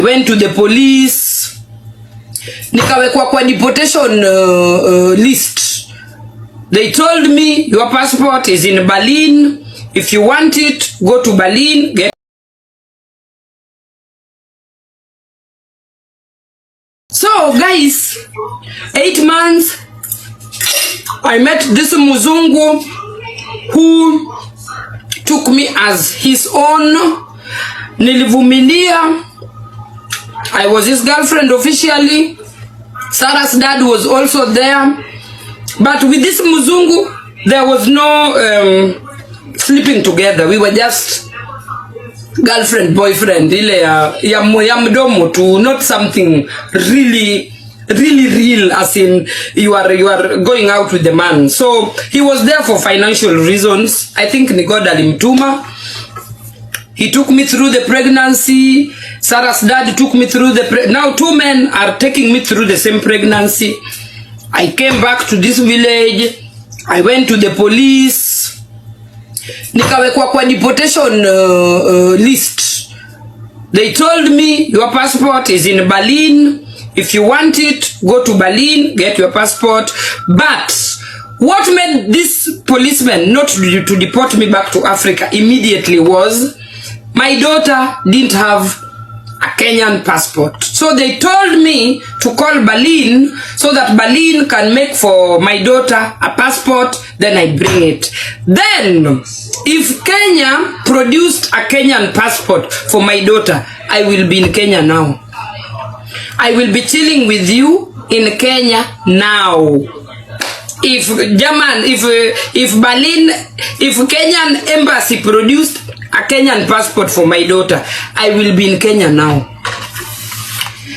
Went to the police, nikawekwa kwa deportation list. They told me your passport is in Berlin. If you want it, go to Berlin. Get so guys, 8 months I met this Muzungu who took me as his own. Nilivumilia. I was his girlfriend officially. Sarah's dad was also there. But with this Muzungu, there was no sleeping together. We were just girlfriend, boyfriend. Ile ya mdomo tu, not something really real, as in you are going out with the man. So he was there for financial reasons. I think ni God alimtuma. He took me through the pregnancy. Sarah's dad took me through now 2 men are taking me through the same pregnancy. I came back to this village. I went to the police. Nikawekwa kwa deportation list. They told me your passport is in Berlin. If you want it, go to Berlin, get your passport. But what made this policeman not to deport me back to Africa immediately was my daughter didn't have a Kenyan passport. So they told me to call Berlin so that Berlin can make for my daughter a passport, then I bring it. Then, if Kenya produced a Kenyan passport for my daughter, I will be in Kenya now. I will be chilling with you in Kenya now. If Kenyan embassy produced a Kenyan passport for my daughter, I will be in Kenya now.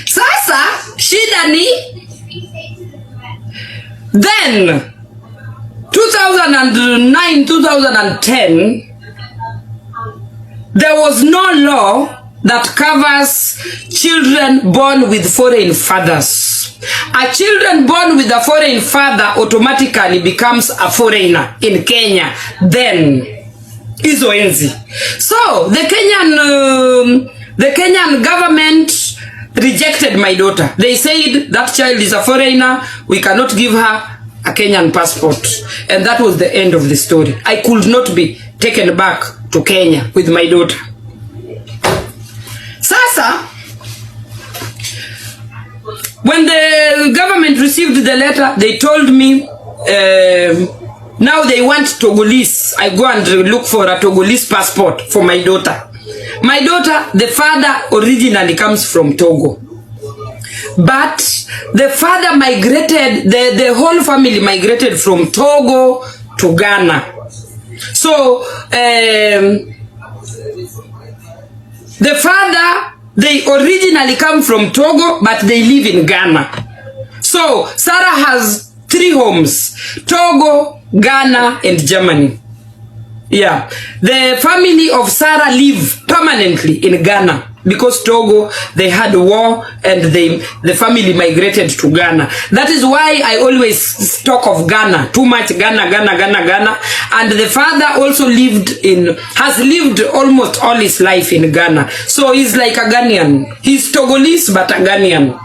Sasa shida ni then 2009 2010 there was no law that covers children born with foreign fathers. A children born with a foreign father automatically becomes a foreigner in Kenya then. Izo enzi. So the Kenyan government rejected my daughter. They said that child is a foreigner. We cannot give her a Kenyan passport. And that was the end of the story. I could not be taken back to Kenya with my daughter. Sasa, when the government received the letter, they told me now they want Togolese. I go and look for a Togolese passport for my daughter. My daughter, the father originally comes from Togo. But the father migrated, the whole family migrated from Togo to Ghana. So, the father, they originally come from Togo, but they live in Ghana. So, Sarah has 3 homes: Togo, Ghana, and Germany. Yeah. The family of Sarah live permanently in Ghana because Togo, they had a war and the family migrated to Ghana. That is why I always talk of Ghana. Too much Ghana. And the father also has lived almost all his life in Ghana. So he's like a Ghanaian. He's Togolese but a Ghanaian.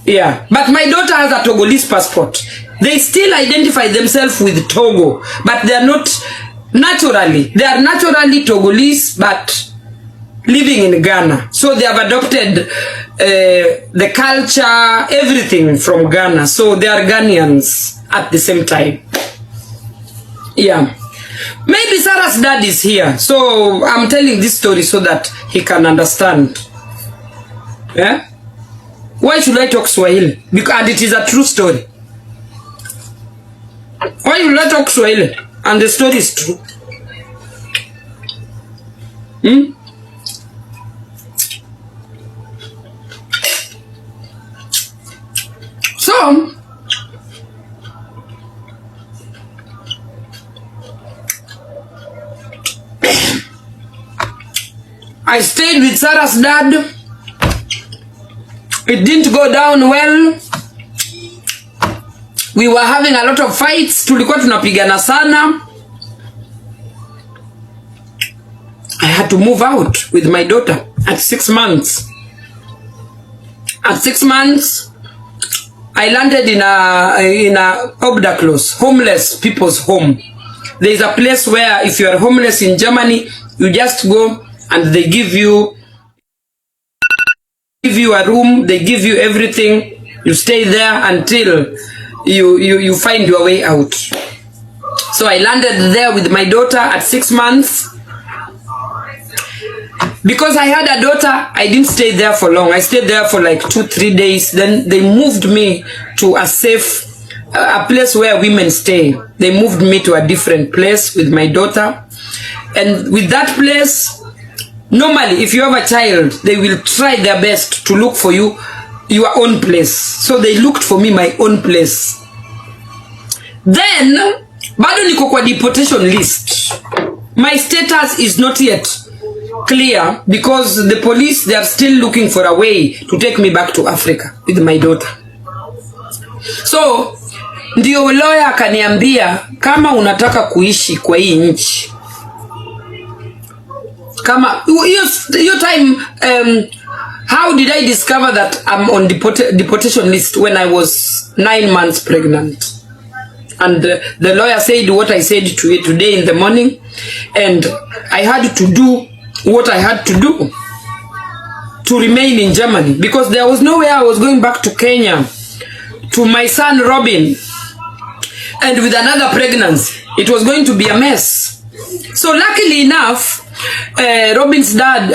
Yeah. But my daughter has a Togolese passport. They still identify themselves with Togo, but they are not naturally. They are naturally Togolese, but living in Ghana. So they have adopted the culture, everything from Ghana. So they are Ghanaians at the same time. Yeah. Maybe Sarah's dad is here. So I'm telling this story so that he can understand. Yeah? Why should I talk Swahili? Because it is a true story. Why you not talk Swahili? And the story is true. So, I stayed with Sarah's dad. It didn't go down well. We were having a lot of fights. Tulikuwa tunapigana sana. I had to move out with my daughter at 6 months. At 6 months, I landed in a Obdachlos, homeless people's home. There is a place where if you are homeless in Germany, you just go and they give you a room, they give you everything. You stay there until you find your way out. So I landed there with my daughter at 6 months. Because I had a daughter, I didn't stay there for long. I stayed there for like 2-3 days. Then they moved me to a safe, a place where women stay. They moved me to a different place with my daughter. And with that place, normally if you have a child, they will try their best to look for you your own place. So they looked for me my own place. Then, bado niko kwa deportation list. My status is not yet clear because the police, they are still looking for a way to take me back to Africa with my daughter. So ndio lawyer akaniambia, kama unataka kuishi kwa hii nchi, kama your time, how did I discover that I'm on deportation list when I was 9 months pregnant? And the lawyer said what I said to you today in the morning, and I had to do what I had to do to remain in Germany because there was no way I was going back to Kenya to my son Robin, and with another pregnancy it was going to be a mess. So luckily enough, Robin's dad,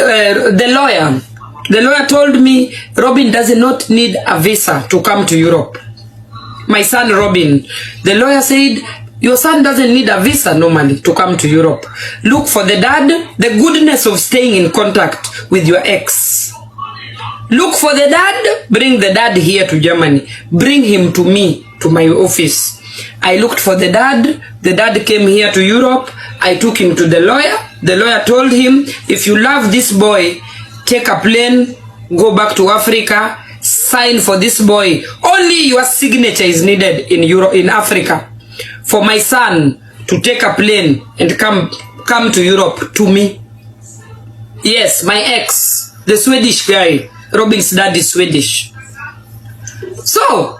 the lawyer told me Robin does not need a visa to come to Europe. My son Robin, the lawyer said, your son doesn't need a visa normally to come to Europe. Look for the dad, the goodness of staying in contact with your ex. Look for the dad, bring the dad here to Germany. Bring him to me, to my office. I looked for the dad came here to Europe. I took him to the lawyer told him, if you love this boy, take a plane, go back to Africa, sign for this boy. Only your signature is needed in Africa for my son to take a plane and come to Europe to me. Yes, my ex, the Swedish guy. Robin's dad is Swedish. So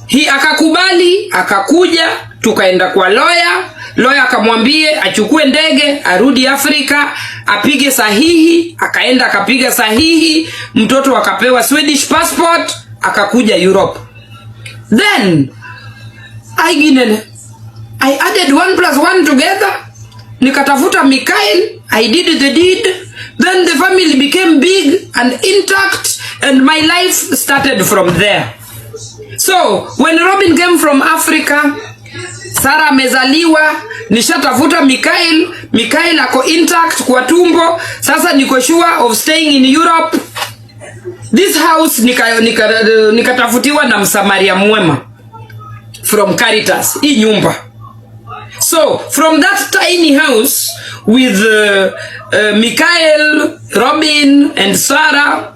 he akakubali, akakuja, tukaenda kwa lawyer akamwambie achukue ndege arudi Afrika, apige sahihi, akaenda akapiga sahihi, mtoto akapewa Swedish passport, akakuja Europe. Then I added 1 + 1 together, nikatafuta Mikael, I did the deed, then the family became big and intact and my life started from there. So when Robin came from Africa, Sarah amezaliwa, nishatafuta Mikael ako intact kwa tumbo, sasa niko sure of staying in Europe. This house nikatafutiwa na msamaria mwema from Caritas, hii nyumba. So from that tiny house with Mikael, Robin and Sarah,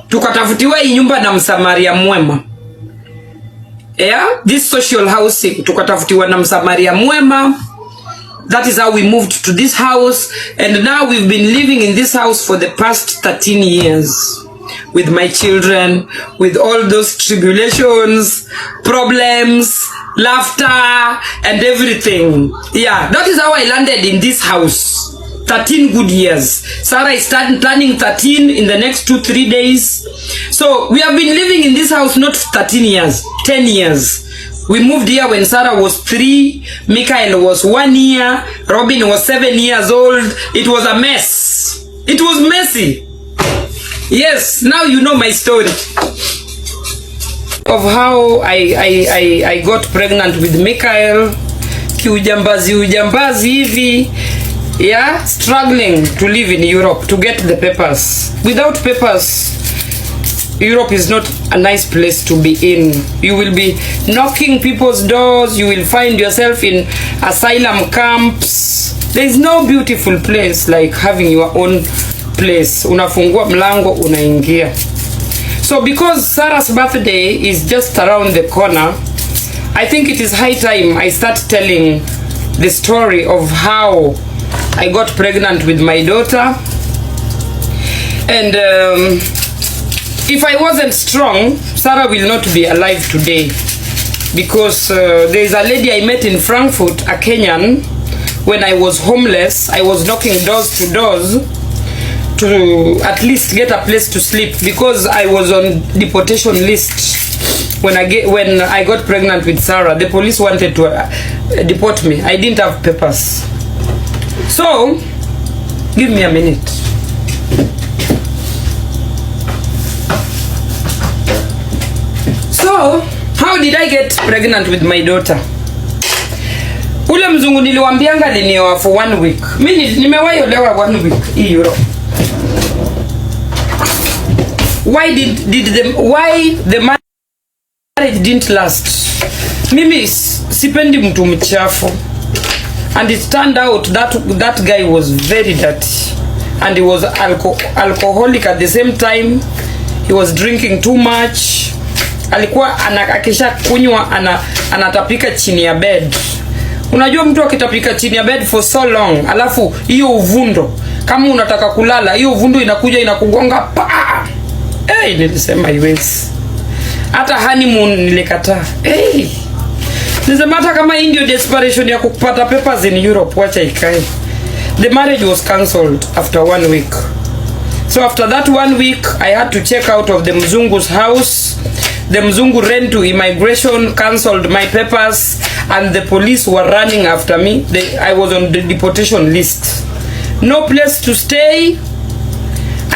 tukatafutiwa hii nyumba na msamaria mwema. Yeah, this social housing tukatafutiwa na msamaria mwema. That is how we moved to this house, and now we've been living in this house for the past 13 years with my children, with all those tribulations, problems, laughter and everything. Yeah, that is how I landed in this house. 13 good years. Sarah is turning 13 in the next 2-3 days. So we have been living in this house not 13 years, 10 years. We moved here when Sarah was 3, Mikael was 1 year, Robin was 7 years old. It was a mess. It was messy. Yes, now you know my story of how I got pregnant with Mikael. Ujambazi hivi. Yeah, struggling to live in Europe to get the papers. Without papers, Europe is not a nice place to be in. You will be knocking people's doors. You will find yourself in asylum camps. There is no beautiful place like having your own place. Unafungua mlango, unaingia. So because Sarah's birthday is just around the corner, I think it is high time I start telling the story of how I got pregnant with my daughter. And if I wasn't strong, Sarah will not be alive today. Because there is a lady I met in Frankfurt, a Kenyan, when I was homeless. I was knocking doors to doors to at least get a place to sleep, because I was on deportation list when I got pregnant with Sarah. The police wanted to deport me. I didn't have papers. So give me a minute. So how did I get pregnant with my daughter? Ule mzungu niliwambianga linioa for 1 week. Mimi nimewahi olewa 1 week hii Europe. Why the marriage didn't last? Mimi sipendi mtu mchafu. And it turned out that guy was very dirty. And he was alcoholic at the same time. He was drinking too much. Alikuwa akisha kunywa anatapika chini ya bed. Unajua mtu akitapika chini ya bed for so long, alafu hiyo uvundo, kama unataka kulala, hiyo uvundo inakuja inakugonga pa. Nilisema iwezi. Hata honeymoon nilikataa. Nilisema hata kama hii ndio desperation ya kupata papers in Europe, wacha ikae. The marriage was cancelled after 1 week. So after that 1 week, I had to check out of the mzungu's house. The mzungu ran to immigration, cancelled my papers, and the police were running after me. I was on the deportation list. No place to stay.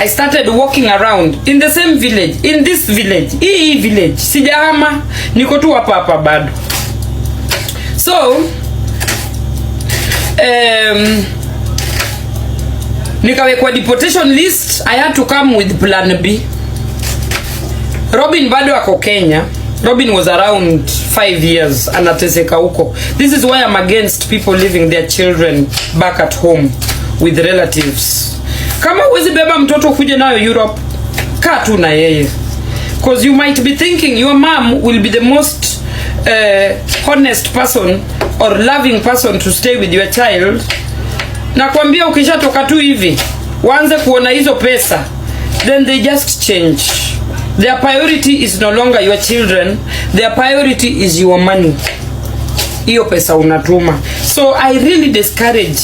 I started walking around in the same village, in this village, hii village. Sijahama, niko tu hapa bado. So, nikawekwa deportation list. I had to come with plan B. Robin bado ako Kenya. Robin was around 5 years anateseka huko. This is why I'm against people leaving their children back at home with relatives. Kama huwezi beba mtoto kuja nayo Europe, kaa tu na yeye. Because you might be thinking your mom will be the most honest person or loving person to stay with your child. Na kuambia ukishatoka tu hivi, waanze kuona hizo pesa, then they just change. Their priority is no longer your children. Their priority is your money. Hiyo pesa unatuma. So I really discourage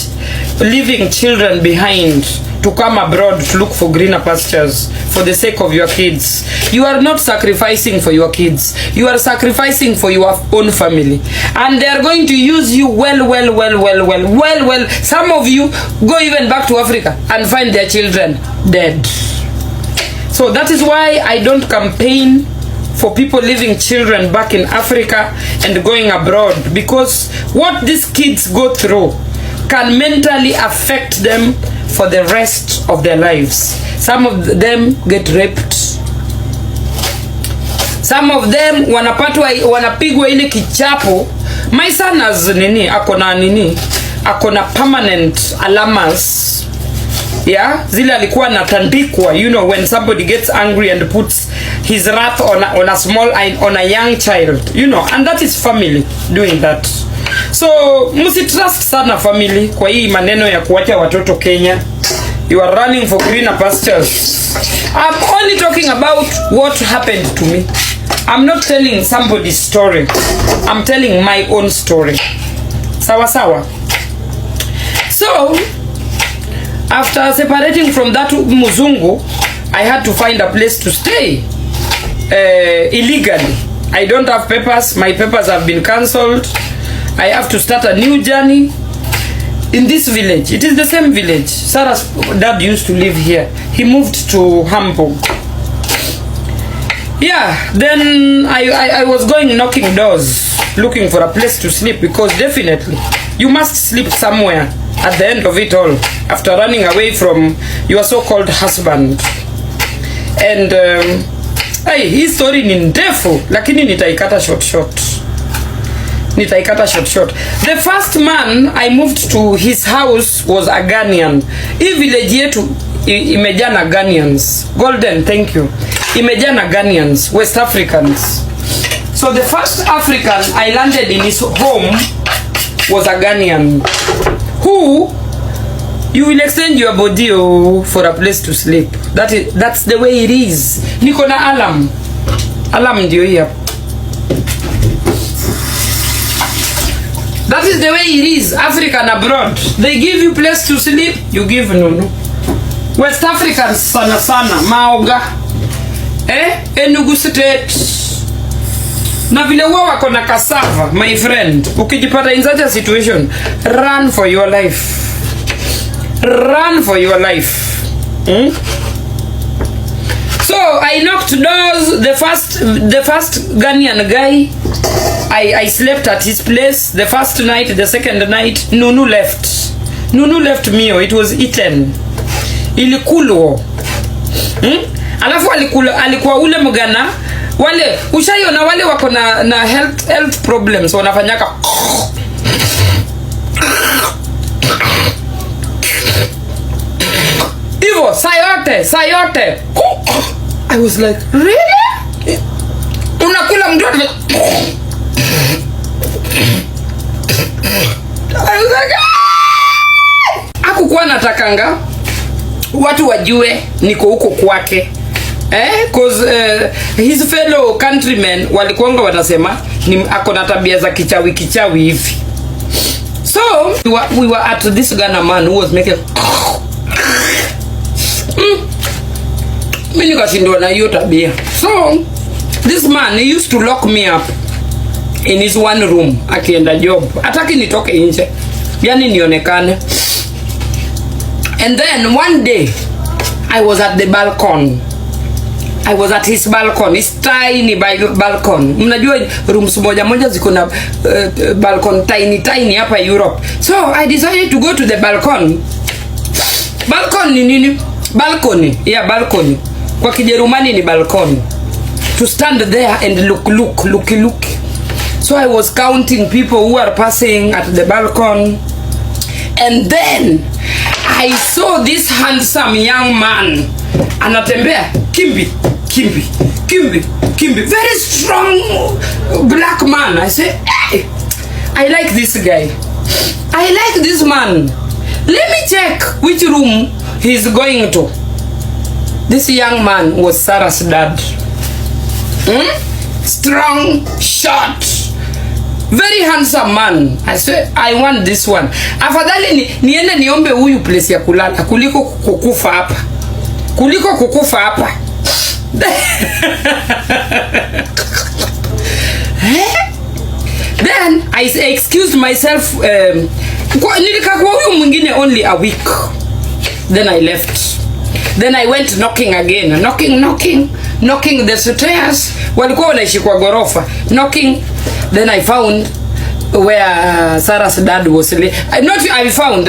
leaving children behind to come abroad to look for greener pastures for the sake of your kids. You are not sacrificing for your kids. You are sacrificing for your own family. And they are going to use you well. Some of you go even back to Africa and find their children dead. So that is why I don't campaign for people leaving children back in Africa and going abroad, because what these kids go through can mentally affect them for the rest of their lives. Some of them get raped. Some of them wanapigwa ile kichapo. My son has akona permanent alamas. Yeah, zile alikuwa natandikwa, you know, when somebody gets angry and puts his wrath on a young child, you know, and that is family doing that. So msitrust sana family kwa hii maneno ya kuacha watoto Kenya. You are running for greener pastures. I'm only talking about what happened to me. I'm not telling somebody's story. I'm telling my own story. Sawa sawa. So after separating from that muzungu, I had to find a place to stay illegally. I don't have papers. My papers have been cancelled. I have to start a new journey in this village. It is the same village. Sarah's dad used to live here. He moved to Hamburg. Yeah, then I was going knocking doors looking for a place to sleep, because definitely you must sleep somewhere at the end of it all, after running away from your so-called husband. And hii story ni ndefu, lakini nitaikata short. The first man I moved to his house was a Ghanaian. Hii village yetu imejaa na Ghanaians. Golden, thank you. Imejaa na Ghanaians, West Africans. So the first African I landed in his home was a Ghanaian who You will exchange your body for a place to sleep. That's the way it is. Niko na alarm. Alarm ndio hii hapa. That is the way it is. Africa and abroad. They give you place to sleep, you give no. West Africans sana sana maoga. Enugu State. Na vile wao wako na cassava, my friend. Ukijipata in such a situation, run for your life. Run for your life. So I knocked doors. The first Ghanaian guy, I slept at his place. The first night, the second night, Nunu left. Nunu left Mio. It was eaten. Ilikulwa. Alafu alikuwa ule mgana. Wale ushaiona wale wako na health problems wanafanyaka. Ivo sayote. I was like, really? Unakula mdomo. I was like, hakukuwa natakanga watu wajue niko huko kwake. Cause his fellow countrymen walikuanga watasema ni ako na tabia za kichawi hivi. So we were at this Ghana man who was making mimi nikashindwa na hiyo tabia. So this man, he used to lock me up in his one room akienda job. Hataki nitoke nje. Yani nionekane. And then one day I was at the balcony. I was at his balcony, his tiny balcony. Mnajua rooms moja ziko na balcony tiny hapa Europe. So I decided to go to the balcony. Balcony nini? Balcony. Yeah, balcony. Kwa Kijerumani ni balcony. To stand there and look. So I was counting people who are passing at the balcony. And then I saw this handsome young man. Anatembea kimbi. Very strong black man. I said, hey, I like this guy. I like this man. Let me check which room he's going to. This young man was Sarah's dad. Strong, short, very handsome man. I said, I want this one. Afadhali niende niombe huyu place ya kulala kuliko kukufa hapa. Then I excused myself. Nilikakuwa huyu mwingine only a week. Then I left. Then I went knocking again. Knocking the stairs. Walikuwa wanaishi kwa gorofa. Knocking. Then I found where Sarah's dad was. I found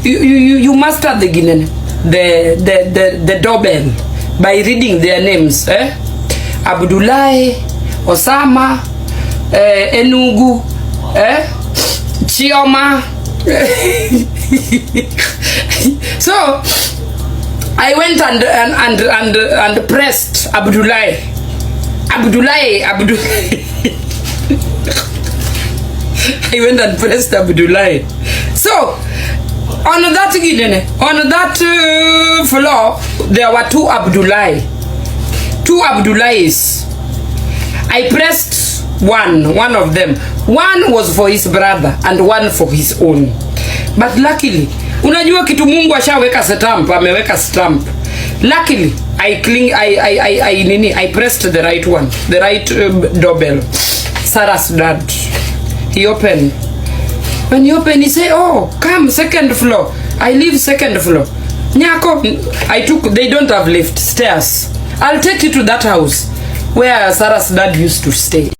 you mastered the Guinean. The doorbell by reading their names. Abdullahi, Osama, Enugu, Chioma. So I went and pressed Abdullahi. I went and pressed Abdullahi. So on that floor there were two Abdullahis. I pressed one of them. One was for his brother and one for his own. But luckily, unajua kitu Mungu ashaweka stamp, ameweka stamp. Luckily, I pressed the right one, the right doorbell. Sarah's dad. He opened. When he opened, he said, "Oh, come, second floor." I live second floor. Nyako, they don't have lift, stairs. I'll take you to that house where Sarah's dad used to stay.